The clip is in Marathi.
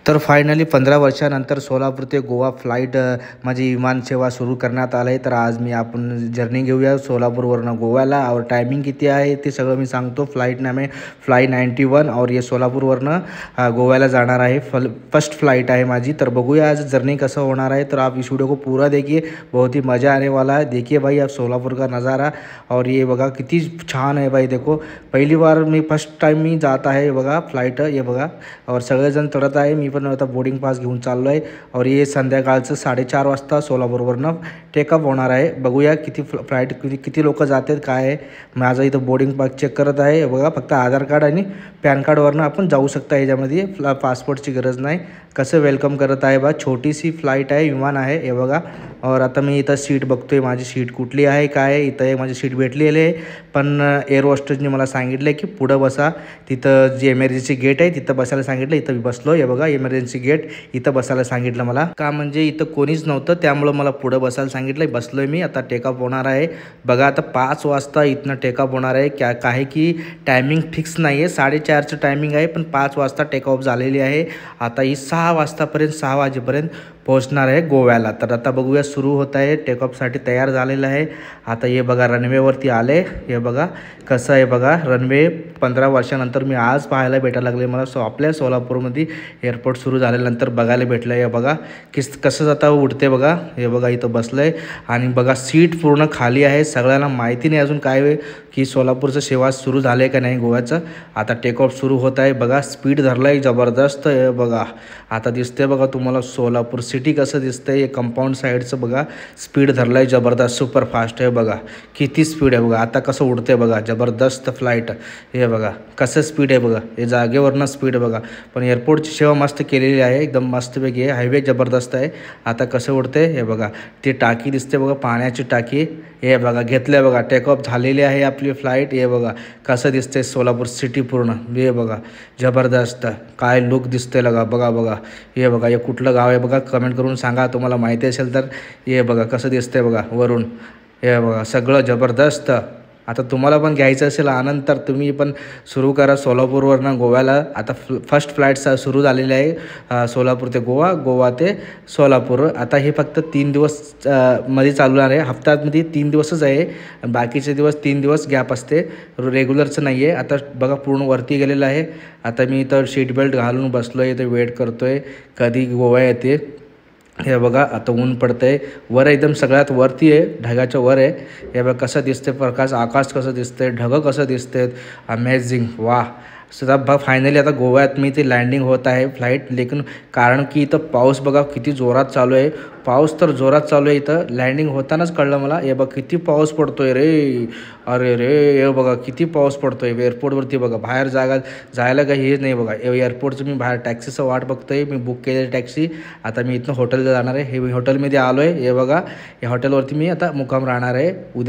तर फायनली 15 वर्षानंतर सोलापूर ते गोवा फ्लाईट माझी विमान सेवा सुरू करण्यात आलं आहे. तर आज मी आपण जर्नी घेऊया सोलापूरवरनं गोव्याला. और टायमिंग किती आहे ते सगळं मी सांगतो. फ्लाइट नाम है फ्लाई 91 और ये सोलापूरवरनं गोव्याला जाणार आहे. फर्स्ट फ्लाइट आहे माझी. तर बघूया आज जर्नी कसं होणार आहे. तर आप इस वीडियो को पूरा देखिए, बहुत ही मज़ा आने वाला है. देखिए भाई आप सोलापूर का नज़ारा. और ये बघा किती छान आहे भाई. देखो पहिली बार मी फर्स्ट टाइम मी जात आहे बघा फ्लाईट. ये बघा और सगळेजण चढत आहे. मी पण आता बोर्डिंग पास घेऊन चाललो आहे. और ये संध्याकाळचं 4:30 वाजता सोलापूरवरनं टेकअप होणार आहे. बघूया किती फ्लाईट किती लोक जातात काय आहे. माझं इथं बोर्डिंग पास चेक करत आहे. बघा फक्त आधार कार्ड आणि पॅन कार्डवरनं आपण जाऊ शकता. याच्यामध्ये पासपोर्टची गरज नाही. कसं वेलकम करत आहे बा. छोटीशी फ्लाईट आहे, विमान आहे हे बघा. और आता मी इथं सीट बघतोय, माझी सीट कुठली आहे काय आहे. इथं एक माझी सीट भेटलेली आहे. पण एअर होस्टेसने मला सांगितलं की पुढं बसा. तिथं जी एमर्जन्सी गेट आहे तिथं बसायला सांगितलं. इथं बसलो. हे बघा एमर्जन्सी गेट इथं बसायला सांगितलं मला. का म्हणजे इथं कोणीच नव्हतं त्यामुळं मला पुढं बसायला सांगितलं. बसलोय मी. आता टेकअप होणार आहे. बघा आता 5 वाजता इथनं टेकअप होणार आहे. काय की टायमिंग फिक्स नाही आहे. 4:30चं टायमिंग आहे पण 5 वाजता टेकअप झालेली आहे. आता ही 6 वाजतापर्यंत 6 वाजेपर्यंत पोहोचणार आहे गोव्याला. तर आता बघूया सुरू होत आहे. टेकअपसाठी तयार झालेलं आहे. आता हे बघा रनवेवरती आले. हे बघा कसं आहे बघा रनवे. 15 वर्षानंतर मी आज पाहायला भेटायला लागले मला. आपल्या सोलापूरमध्ये एअरपोर्ट सुरू झाल्यानंतर बघायला भेटलं. हे बघा कसं आता उडते बघा. हे बघा इथं बसलं आहे. आणि बघा सीट पूर्ण खाली आहे. सगळ्यांना माहिती नाही अजून काय की सोलापूरचं सेवा सुरू झालं आहे का नाही गोव्याचं. आता टेकऑफ सुरू होत आहे. बघा स्पीड धरलं आहे जबरदस्त. हे बघा आता दिसते बघा तुम्हाला सोलापूर सिटी कसं दिसतंय. हे कंपाऊंड साईडचं बघा स्पीड धरलं आहे जबरदस्त. सुपर फास्ट आहे बघा. किती स्पीड आहे बघा. आता कसं उडते बघा जबरदस्त फ्लाईट. हे बघा कसं स्पीड आहे बघा. हे जागेवरनं स्पीड बघा. पण एअरपोर्टची सेवा मस्त केलेली आहे. एकदम मस्तपैकी आहे. हायवे जबरदस्त आहे. आता कसं उडते हे बघा. ती टाकी दिसते बघा पाण्याची टाकी. हे बघा घेतलं बघा. टेकऑफ झालेली आहे आपली फ्लाईट. हे बघा कसं दिसतंय सोलापूर सिटी पूर्ण. हे बघा जबरदस्त काय लुक दिसतंय बघा. बघा हे बघा हे कुठलं गाव आहे बघा. कमेंट करून सांगा तुम्हाला माहिती असेल तर. हे बघा कसं दिसतंय बघा वरून. हे बघा सगळं जबरदस्त. आता तुम्हाला पण घ्यायचं असेल आनंद तर तुम्ही पण सुरू करा सोलापूरवरनं गोव्याला. आता फर्स्ट फ्लाईट सुरू झालेली आहे सोलापूर ते गोवा, गोवा ते सोलापूर. आता हे फक्त 3 दिवस मध्ये चालणार आहे. हप्त्यामध्ये 3 दिवसच आहे. बाकीचे दिवस 3 दिवस गॅप असते. रेग्युलरचं नाही आहे. आता बघा पूर्ण वरती गेलेलं आहे. आता मी इथं सीट बेल्ट घालून बसलो आहे. इथं वेट करतो आहे कधी गोवा येते. हे बघा आता ऊन पडतंय. वर एकदम सगळ्यात वरती आहे. ढगाच्या वर आहे. हे बघा कसं दिसते प्रकाश. आकाश कसं दिसतंय. ढगं कसं दिसतात. अमेझिंग वा. सुद्धा बघ फायनली आता गोव्यात मी ते लँडिंग होत आहे फ्लाईट. लेकिन कारण की इथं पाऊस बघा किती जोरात चालू आहे. पाऊस तर जोरात चालू आहे. इथं लँडिंग होतानाच कळलं मला. हे बघ किती पाऊस पडतोय रे. अरे रे हे बघा किती पाऊस पडतोय एअरपोर्टवरती. बघा बाहेर जायला काही हे नाही बघा. एअरपोर्टचं मी बाहेर टॅक्सीचं वाट बघतोय. मी बुक केलेली टॅक्सी. आता मी इथनं हॉटेलला जाणार आहे. हे हॉटेलमध्ये आलो आहे. हे बघा या हॉटेलवरती मी आता मुक्काम राहणार आहे.